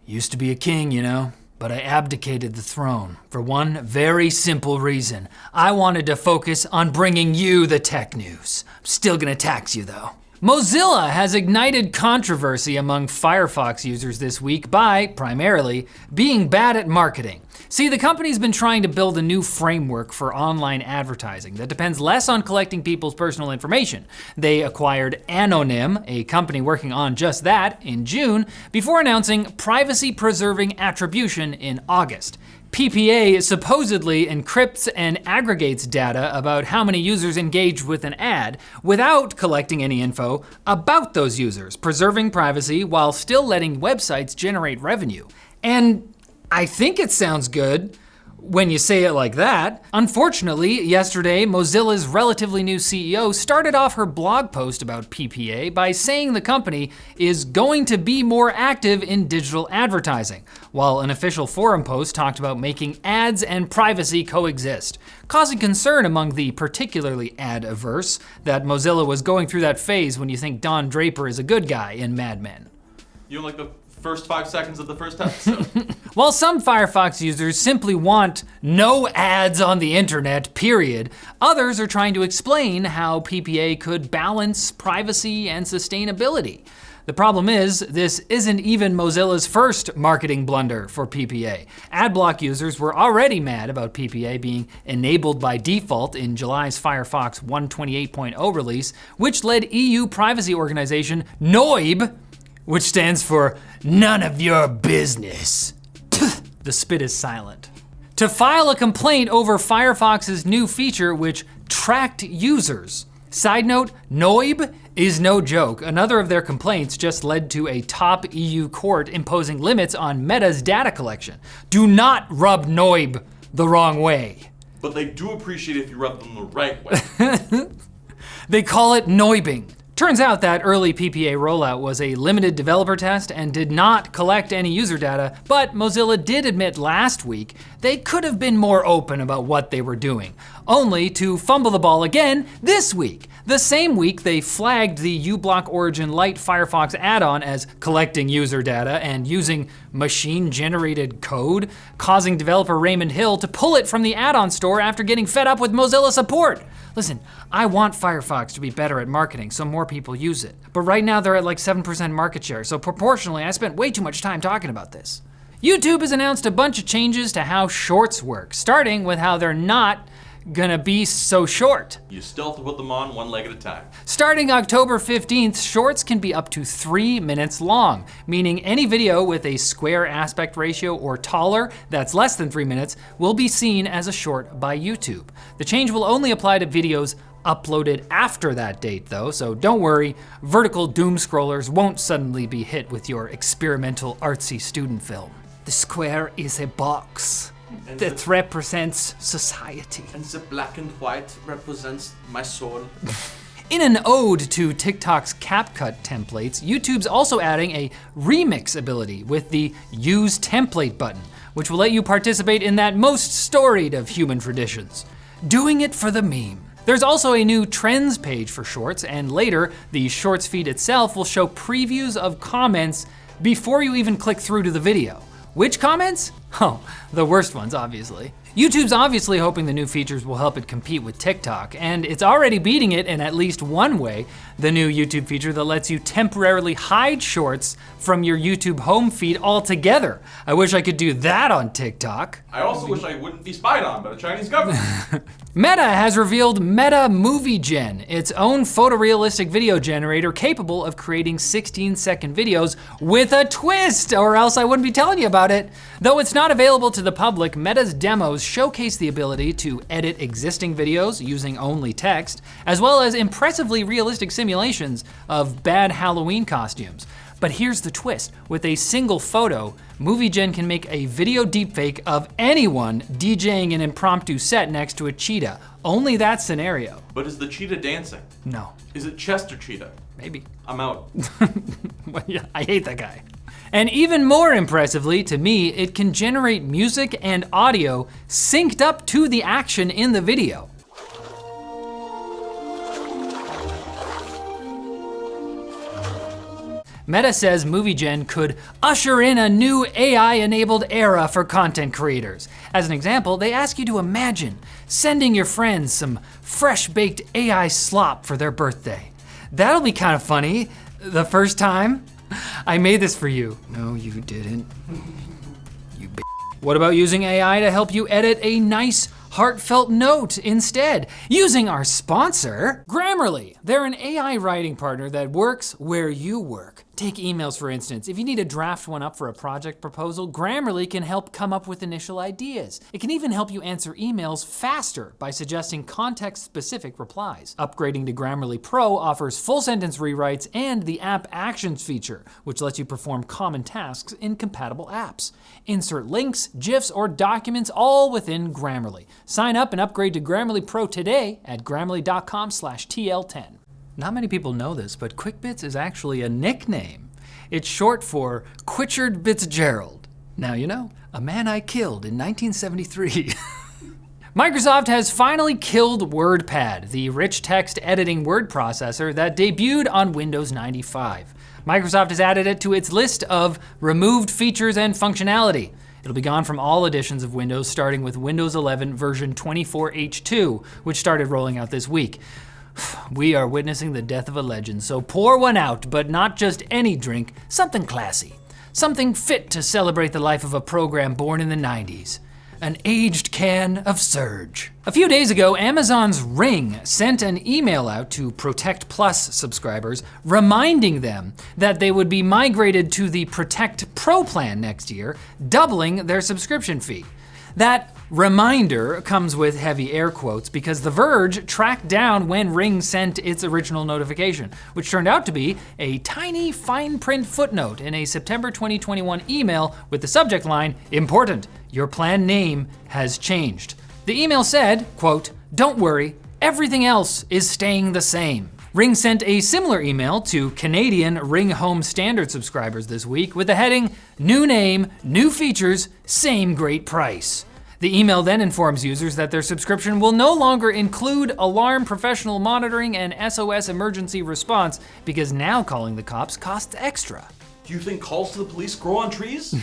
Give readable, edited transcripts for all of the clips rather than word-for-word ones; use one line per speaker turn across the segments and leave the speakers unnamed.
Used to be a king, you know, but I abdicated the throne for one very simple reason. I wanted to focus on bringing you the tech news. I'm still gonna tax you though. Mozilla has ignited controversy among Firefox users this week by, primarily, being bad at marketing. See, the company's been trying to build a new framework for online advertising that depends less on collecting people's personal information. They acquired Anonym, a company working on just that, in June, before announcing privacy-perserving attribution in August. PPA supposedly encrypts and aggregates data about how many users engage with an ad without collecting any info about those users, preserving privacy while still letting websites generate revenue. And I think it sounds good when you say it like that. Unfortunately, yesterday, Mozilla's relatively new CEO started off her blog post about PPA by saying the company is going to be more active in digital advertising, while an official forum post talked about making ads and privacy coexist, causing concern among the particularly ad-averse that Mozilla was going through that phase when you think Don Draper is a good guy in Mad Men.
You don't like the first 5 seconds of the first episode.
While some Firefox users simply want no ads on the internet, period, others are trying to explain how PPA could balance privacy and sustainability. The problem is, this isn't even Mozilla's first marketing blunder for PPA. Adblock users were already mad about PPA being enabled by default in July's Firefox 128.0 release, which led EU privacy organization NOIB, which stands for None of Your Business. The spit is silent. To file a complaint over Firefox's new feature which tracked users. Side note, NOIB is no joke. Another of their complaints just led to a top EU court imposing limits on Meta's data collection. Do not rub NOIB the wrong way.
But they do appreciate if you rub them the right way.
They call it noibing. Turns out that early PPA rollout was a limited developer test and did not collect any user data, but Mozilla did admit last week they could have been more open about what they were doing, only to fumble the ball again this week. The same week they flagged the uBlock Origin Lite Firefox add-on as collecting user data and using machine-generated code, causing developer Raymond Hill to pull it from the add-on store after getting fed up with Mozilla support. Listen, I want Firefox to be better at marketing so more people use it. But right now they're at like 7% market share, so proportionally I spent way too much time talking about this. YouTube has announced a bunch of changes to how shorts work, starting with how they're not gonna be so short.
You still have to put them on one leg at a time.
Starting October 15th, shorts can be up to 3 minutes long, meaning any video with a square aspect ratio or taller that's less than 3 minutes will be seen as a short by YouTube. The change will only apply to videos uploaded after that date though, so don't worry, vertical doom scrollers won't suddenly be hit with your experimental artsy student film. The square is a box that represents society.
And the black and white represents my soul.
In an ode to TikTok's CapCut templates, YouTube's also adding a remix ability with the Use Template button, which will let you participate in that most storied of human traditions, doing it for the meme. There's also a new trends page for Shorts, and later, the Shorts feed itself will show previews of comments before you even click through to the video. Which comments? Oh, the worst ones, obviously. YouTube's obviously hoping the new features will help it compete with TikTok, and it's already beating it in at least one way, the new YouTube feature that lets you temporarily hide shorts from your YouTube home feed altogether. I wish I could do that on TikTok.
I also wish I wouldn't be spied on by the Chinese government.
Meta has revealed Meta Movie Gen, its own photorealistic video generator capable of creating 16-second videos with a twist, or else I wouldn't be telling you about it. Though it's not available to the public, Meta's demos showcase the ability to edit existing videos using only text, as well as impressively realistic simulations of bad Halloween costumes. But here's the twist. With a single photo, Movie Gen can make a video deepfake of anyone DJing an impromptu set next to a cheetah. Only that scenario.
But is the cheetah dancing?
No.
Is it Chester Cheetah?
Maybe.
I'm out.
Well, yeah, I hate that guy. And even more impressively, to me, it can generate music and audio synced up to the action in the video. Meta says MovieGen could usher in a new AI-enabled era for content creators. As an example, they ask you to imagine sending your friends some fresh-baked AI slop for their birthday. That'll be kind of funny. The first time. I made this for you. No, you didn't. You b****. What about using AI to help you edit a nice, heartfelt note instead? Using our sponsor, Grammarly. They're an AI writing partner that works where you work. Take emails, for instance. If you need to draft one up for a project proposal, Grammarly can help come up with initial ideas. It can even help you answer emails faster by suggesting context-specific replies. Upgrading to Grammarly Pro offers full sentence rewrites and the App Actions feature, which lets you perform common tasks in compatible apps. Insert links, GIFs, or documents all within Grammarly. Sign up and upgrade to Grammarly Pro today at grammarly.com/TL10. Not many people know this, but QuickBits is actually a nickname. It's short for Quitchard Fitzgerald. Now you know, a man I killed in 1973. Microsoft has finally killed Wordpad, the rich text editing word processor that debuted on Windows 95. Microsoft has added it to its list of removed features and functionality. It'll be gone from all editions of Windows, starting with Windows 11 version 24H2, which started rolling out this week. We are witnessing the death of a legend, so pour one out, but not just any drink, something classy. Something fit to celebrate the life of a program born in the 90s. An aged can of Surge. A few days ago, Amazon's Ring sent an email out to Protect Plus subscribers, reminding them that they would be migrated to the Protect Pro plan next year, doubling their subscription fee. That reminder comes with heavy air quotes because The Verge tracked down when Ring sent its original notification, which turned out to be a tiny fine print footnote in a September 2021 email with the subject line, "Important, your plan name has changed." The email said, quote, "Don't worry, everything else is staying the same." Ring sent a similar email to Canadian Ring Home Standard subscribers this week with the heading, "New name, new features, same great price." The email then informs users that their subscription will no longer include alarm professional monitoring and SOS emergency response because now calling the cops costs extra.
Do you think calls to the police grow on trees?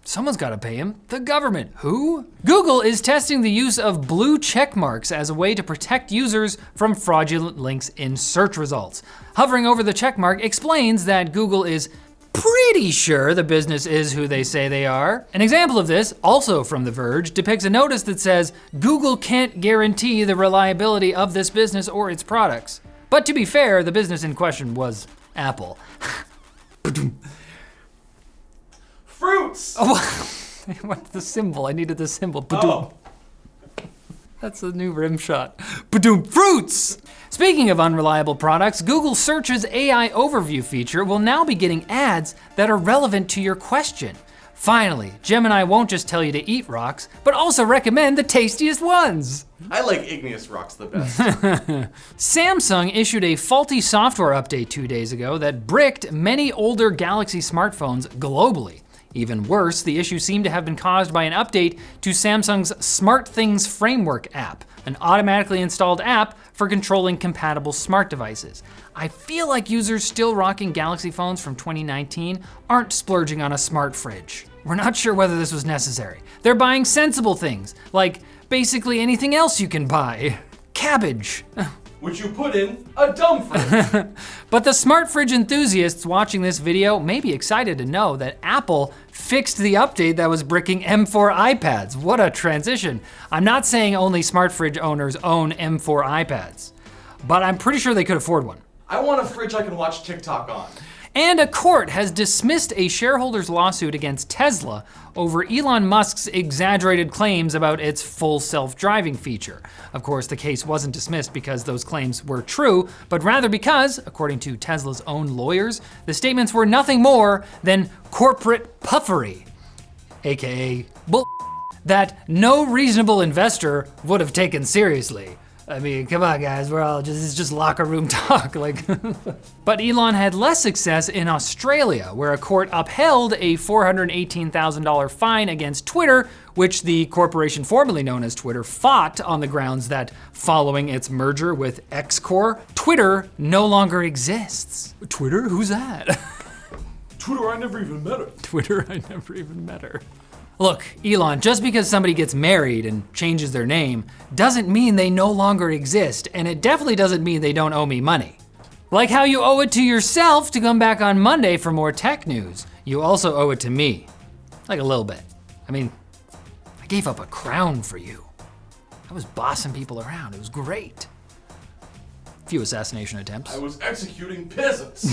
Someone's gotta pay him. The government. Who? Google is testing the use of blue check marks as a way to protect users from fraudulent links in search results. Hovering over the check mark explains that Google is pretty sure the business is who they say they are. An example of this, also from The Verge, depicts a notice that says, Google can't guarantee the reliability of this business or its products. But to be fair, the business in question was Apple.
Fruits!
Oh, what's the symbol? I needed the symbol.
Oh.
That's a new rim shot. Badoom, fruits! Speaking of unreliable products, Google Search's AI overview feature will now be getting ads that are relevant to your question. Finally, Gemini won't just tell you to eat rocks, but also recommend the tastiest ones.
I like igneous rocks the best.
Samsung issued a faulty software update 2 days ago that bricked many older Galaxy smartphones globally. Even worse, the issue seemed to have been caused by an update to Samsung's SmartThings Framework app, an automatically installed app for controlling compatible smart devices. I feel like users still rocking Galaxy phones from 2019 aren't splurging on a smart fridge. We're not sure whether this was necessary. They're buying sensible things, like basically anything else you can buy. Cabbage.
Which you put in a dumb fridge.
But the smart fridge enthusiasts watching this video may be excited to know that Apple fixed the update that was bricking M4 iPads. What a transition. I'm not saying only smart fridge owners own M4 iPads, but I'm pretty sure they could afford one.
I want a fridge I can watch TikTok on.
And a court has dismissed a shareholders' lawsuit against Tesla over Elon Musk's exaggerated claims about its full self-driving feature. Of course, the case wasn't dismissed because those claims were true, but rather because, according to Tesla's own lawyers, the statements were nothing more than corporate puffery, aka bull, that no reasonable investor would have taken seriously. I mean, come on guys, it's just locker room talk, like. But Elon had less success in Australia, where a court upheld a $418,000 fine against Twitter, which the corporation formerly known as Twitter fought on the grounds that following its merger with X Corp, Twitter no longer exists. Twitter? Who's that?
Twitter, I never even met her.
Twitter, I never even met her. Look, Elon, just because somebody gets married and changes their name doesn't mean they no longer exist, and it definitely doesn't mean they don't owe me money. Like how you owe it to yourself to come back on Monday for more tech news, you also owe it to me. Like a little bit. I mean, I gave up a crown for you. I was bossing people around, it was great. A few assassination attempts.
I was executing peasants.